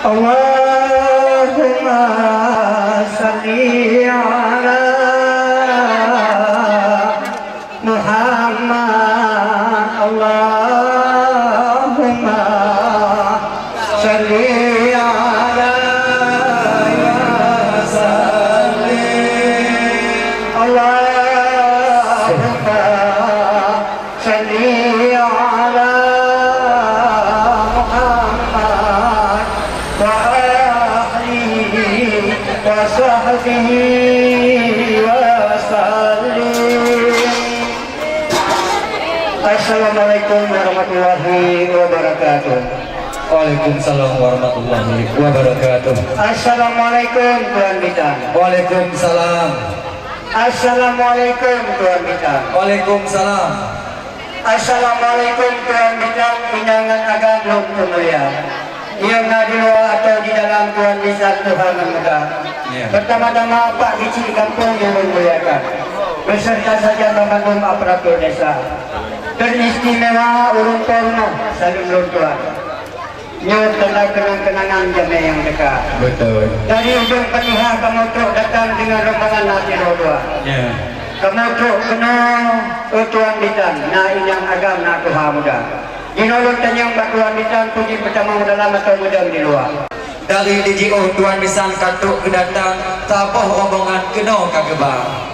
Allahumma salli ala Muhammad. Allahumma salli ala ya salli. Allahumma salli ala Muhammad wa alihi wa sahbihi wa sallim. Assalamualaikum warahmatullahi wabarakatuh. Waalaikumsalam warahmatullahi wabarakatuh. Assalamualaikum Tuan Bintang. Waalaikumsalam. Assalamualaikum Tuan Bintang. Waalaikumsalam. Assalamualaikum Tuan Bintang, pinangan agama Lumpur Mulia yang di luar atau di dalam Tuan Bintang Tuhan Muda. Pertama-tama Pak Kecil Kampung yang memuliakan, beserta saja membangun aparatur desa. Teristimewa urung porno saling luntuan. Nyur tentang kenang-kenangan jamai yang dekat. Betul. Dari ujung Patihah kamu truk datang dengan rombongan hati roda. Ya. Kamu truk kena Tuan Bintang, na inyang agam na Tuhan Muda. Dinolong tanyang Tuan Bintang puji pertama dalam atau muda di luar. Dari DJO Tuan Bisan katuk kedatang tapoh rombongan kena kagebang.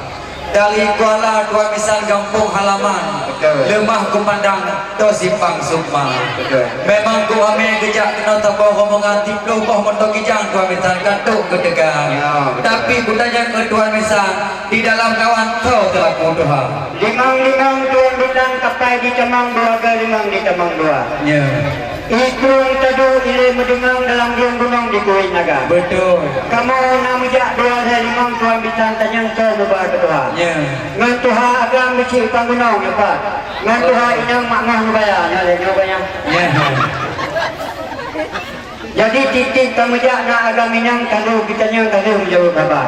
Dari Kuala Tuan Bisan kampung halaman. Betul. Lemah kumandang to simpang sukma. Betul. Memang ku ame gejak kena tapoh rombongan tiploh boh mentok kijang Tuan Bisan katuk kedegang. Ya, betul. Tapi ku tanya ke Tuan Bisan di dalam kawan kau telah Tuhan. Limang Tuan Bintang kapai di Cemang dua ke limang di Cemang dua. Ya. Ikrung tadu ile mendengang dalam diam gunung di Kuwait Naga. Betul. Kamu namujak dua dari limang Tuan Bintang tanyang kau nubar ke Tuhan. Ya. Ngan Tuhan agam beci panggunung lepas. Ngan Tuhan inang makmah nubaya nyale nyobanya. Ya. Jadi titik kamu jak nak agam inang kalau kita nyang kalau menjauh apa.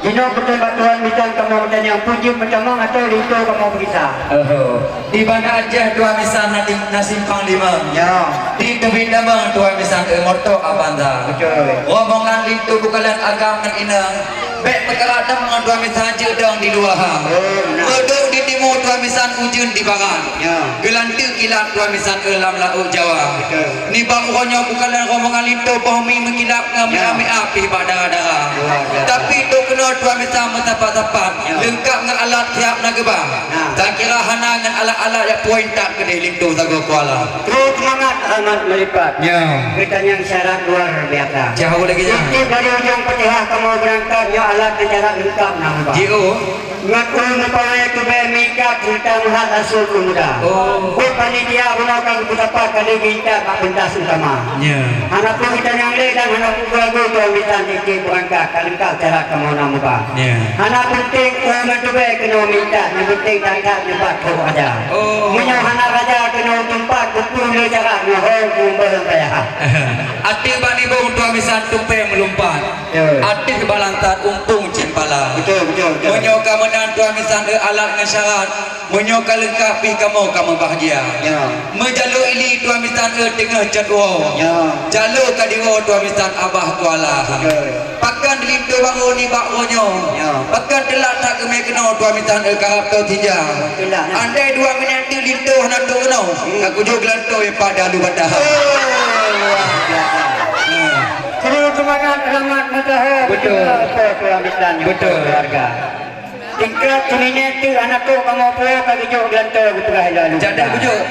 Jino betul Tuan Bintang kamu tanya puji pertama atau itu kamu berkisah. Di Banda Aceh Tuan Bisan nasimpang lima. Ya. Di Kebindamang Tuan Bisan motor abanda. Betul. Rombongan itu bukan agam dan inang. Baik perkara dengan Tuan Bisan jedang di luar. Kedua di timur Tuan Bisan ujun di barat. Ya. Gelantu kilat Tuan Bisan dalam laut Jawa. Betul. Ni barunya bukan rombongan itu bohmi mengkilap ngami api pada darah. Tapi itu kena Tuan Bisan tepat-tepat lengkap dengan alat siap nagebang. Tak kira hana dengan alat-alat yang poin tak kedai lintu sago kuala. Terus semangat amat melipat. Ya. Kita yang syarat luar biasa. Jauh lagi ya. Titik dari ujung Patihah kamu berangkat ya alat secara lengkap nama. JO. Ngaku nupaya tu bermika kita muhat asul muda. Oh. Panitia gunakan betapa kali kita pak pentas utama. Ya. Anak pun kita yang le dan anak pun gua tu kita titik berangkat lengkap cara kamu nama. Ya. Anak penting orang tu baik kena minta, yang penting tangkap tempat kau aja. Oh. Punya anak raja kena tempat kupur le cara ngahor kumpul saya. Ati bani bau Tuan Bisan tupe melumpat. Ya. Ati balantat umpung cimpala. Betul. Menyoka menan Tuan Bisan alat dengan syarat. Menyoka lengkapi kamu bahagia. Ya. Menjaluk ili Tuan Bisan tengah jadwal. Ya. Jaluk kadiro Tuan Bisan abah kuala. Betul. Pakan dilintu bangun ni bakronyo. Ya. Pakan telak tak kemai kena Tuan Bisan karap tau tijang. Telak, ya. Andai 2 minit tu lintu hana tu kena. Aku juga lantu pada lu badah. Luar biasa. Terus semangat selamat matahari. Betul. Tuan Bintang. Betul. Keluarga. Tingkat seminit tu anak tu kamu pulang kaki jauh gelantar betul lalu. Jadak bujuk.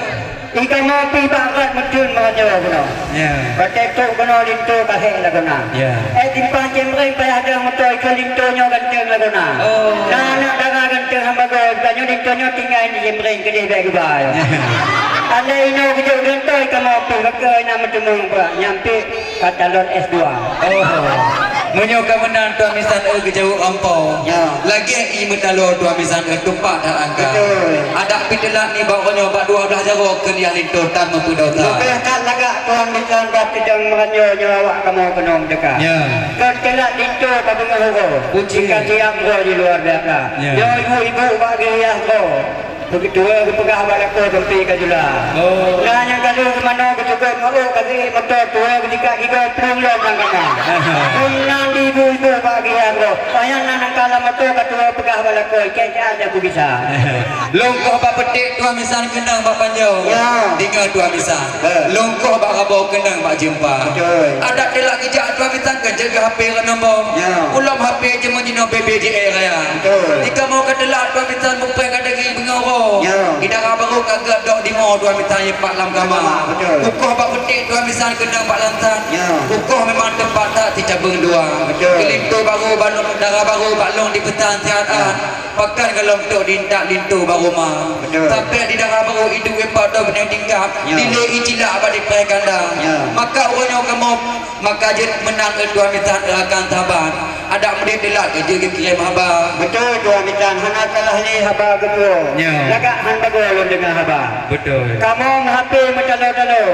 Ikan mapi bakat metun mengajar guna. Ya. Pakai tu kena lintu kahek lah guna. Ya. Timpang cemreng payah ada motor ikan lintunya ganteng lah guna. Oh. Nah anak darah ganteng hamba gaya. Banyak lintunya tinggal di cemreng kedih baik gebal. Ada ino kejauh gelantar ikan mapi. Maka nama temung pula. Nyampe katalon S2. Oh. Menyoka menang Tuan Bisan kejauh ampau. Ya. Lagi i medalo Tuan Bisan tumpak dan angka. Betul. Ada pitelak ni baronyo bak 12 jaro ke dia lintu tan mampu dauta. Lebih tak lagak Tuan Bintang bertidang meranyo awak kamu kena dekat. Ya. Kelak lintu pada ngoro. Uji. Jika siap di luar biasa. Ya. Yo ibu bagi ya go. Begitu pegah balik ko tempi ka jula. Oh. Nanya kalau mana betul bagai mau bagi motor tua ketika kita pulang nang kana. Pulang di ibu bagi aku. Payah nang kala motor ketua pegah balakoi kaya ada aku bisa. Longkoh bak petik tua misal kenang bak panjang. Ya. Tinggal tua misal. Longkoh bak rabau kenang bak jumpa. Betul. Ada telak kejak tua misal kan jaga HP kan nombor. Ya. Ulam HP je menjino BBJR ya. Betul. Jika mau ke telak tua misal bukan kada gi bengoro. Ya. Ida baru kagak dok di mau tua misal ye pak lam kamar. Betul. Ukoh bak petik tua misal kenang bak lantan. Ya. Ukoh memang tempat tak dicabung dua. Betul. Kelintu baru balong darah baru balong di petan siatan. Pakai kalau untuk dintak lintu baru mah. Betul. Sampai di dalam baru hidup pada benar tingkap. Ya. Nilai icilah pada perkanda. Ya. Maka orangnya kamu maka je menang kedua minta akan sabar. Ada murid delat kerja kirim haba. Betul tua mitan hana kalah ni haba betul. Ya. Lagak han bagol dengan haba. Betul. Kamu HP macalo-dalo.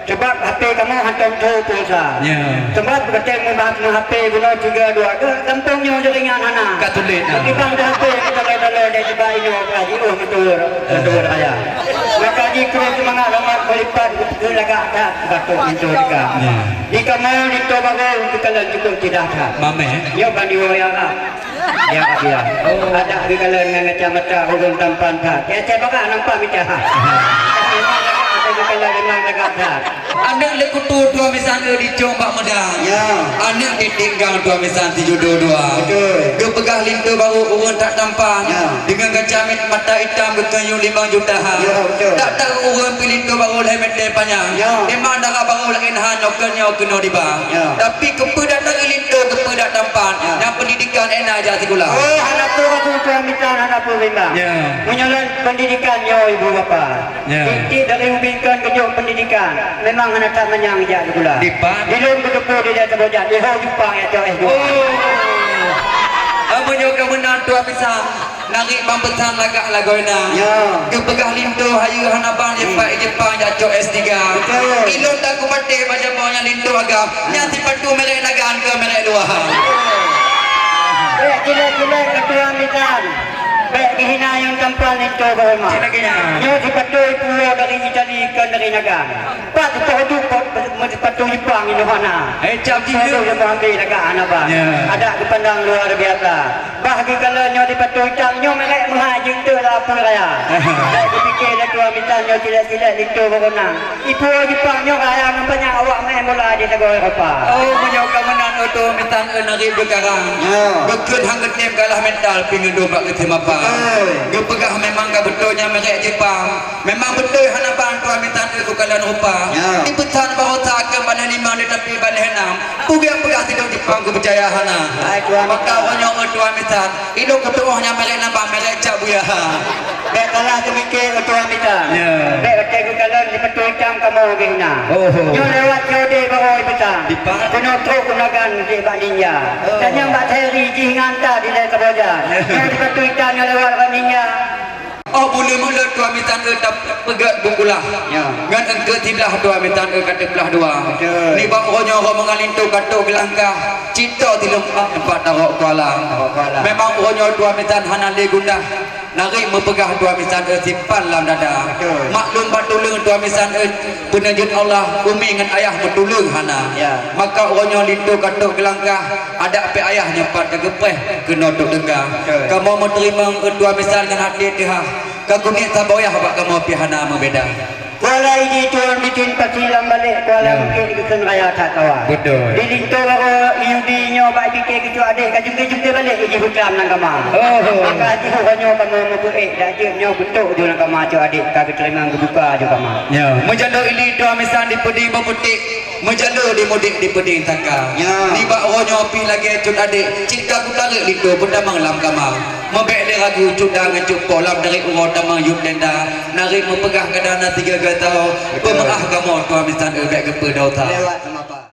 Sebab HP kamu hantam jauh pulsa. Ya. Sebab berkata membahas HP guna 3 2 ke kampungnya jaringan hana. Kat tulis. Tapi bang dah HP macalo-dalo dia sebab ini kaji betul raya. Maka di kurang semangat ramai melipat betul lagak dah batuk itu juga. Di kamu di tu bagol kalau cukup tidak ada. Mame. Ya bandi orang lah. Ya dia. Ada di kalau dengan kacamata urung tampan tak. Ya saya bakal nampak macam. Ada di kalau dengan negara. Anak lekutu dua misalnya di Jombak Medang. Ya. Anak ditinggal dua misalnya 72. Betul. Dia pegang lintu baru urun tak tampan. Ya. Dengan kacamit mata hitam berkayu 5 juta. Ya, betul. Tak tahu urun pilih tu baru lemet panjang. Ya. Memang darah baru lain hanya kena kena di bawah. Ya. Tapi kepedak dari lintu kepedak tampan. Ya. Yang pendidikan enak aja tikula. Oh, anak tu aku tuan minta anak tu bimbang. Ya. Menyalan pendidikan yo ibu bapa. Ya. Inti dari ubinkan kenyok pendidikan. Memang anak tak menyang je pula. Dipan. Di dalam kedepu dia terbojak. Dia hau jumpa ya tu S2. Amunyo kemenang tua pisang. Narik bampetan lagak lagoina. Ya. Ke pegah lintu hayu hanaban Jepang Jepang jatuh S3. Betul. Ilon tak ku pate baca bawanya lintu agam. Yang tipatu merek nagaan ke merek luar. Gila-gila ketua mitan. Baik dihina yang tampal itu berhormat. Cina-kina. Nyo dipatuhi pulau dari Itali ke dari negara. Pak itu dipatuhi Jepang ini mana. Cap Itu tiga. yang mengambil negara apa. Ya. Ada dipandang luar biasa. Bahagi kalau nyo dipatuhi Jepang, nyo merek menghajing tu lah apa raya. Baik dipikir ketua mitan nyo tidak itu berhormat. Ibu Jepang nyo raya nampaknya awak main bola di negara Eropah. Oh menyau kemenang itu mintan enari berkarang. Ya. Bekut hangget nem kalah mental pingin domba ke tema dia pegah memang gak betulnya merek Jepang. Memang betul hanaban tuan mintan itu kalian rupa. Ya. Di petan baru tak ke balik 5 di tepi balik 6. Pugia pegah tidak Jepang kepercayaan hana. Baik tuan Maka orang tuan mintan itu ketuanya merek nambah merek cak buya. Baik kalah demikian ketua mitan. Ya. Baik ketua kalau dipatuhi Jepang kamu gina. Oh. Nyo lewat jode baru petang. Jepang. Kena truk gunakan di Baninja. Oh. Dan yang Mbak Terry nganta di dalam kebajan. Yang dipatuhi Jepang lewat Baninja. Oh mula-mula tuan mintan tetap pegat bungkulah. Ya. Ngan engke tilah tuan mintan kata belah dua. Betul. Ni bak orang orang mengalintu kata gelangkah. Cita di lembah tempat tarok kuala. Tarok kuala. Memang orang tuan mintan hana le gundah. Nari mempegah tuan mintan simpan dalam dada. Betul. Maklum batulung tuan mintan penajud Allah umi dengan ayah betulung hana. Ya. Maka orang lintu kata gelangkah ada pe ayah nyempat ke gepeh kena duk dengar. Betul. Kamu mau terima tuan mintan dengan hati dia. Kau ni tak boleh apa kamu pihana membeda. Kuala ini tuan bikin pasilang balik kuala mungkin ikut raya tak kawan. Betul. Di lintu baru Yudi nyo baik fikir ketua adik kajung-kajung balik iji hutang nang kama. Oh. Maka hati nyo kamu membuat dah je nyo betul je nang kama cak adik kaki terima kebuka je kama. Ya. Menjalo ini dua misan di pedi berputik. Menjalo di mudik di pedi taka. Ya. Ni bak orang pi lagi cut adik. Cinta ku tarik lintu pendamang lam kamar. Membek dia ragu cudang ngecup polam dari urut damang yuk denda. Nari mempegang kadana 3 tahun. Pemerah kamu tuan misan ebek kepada tahu. Lewat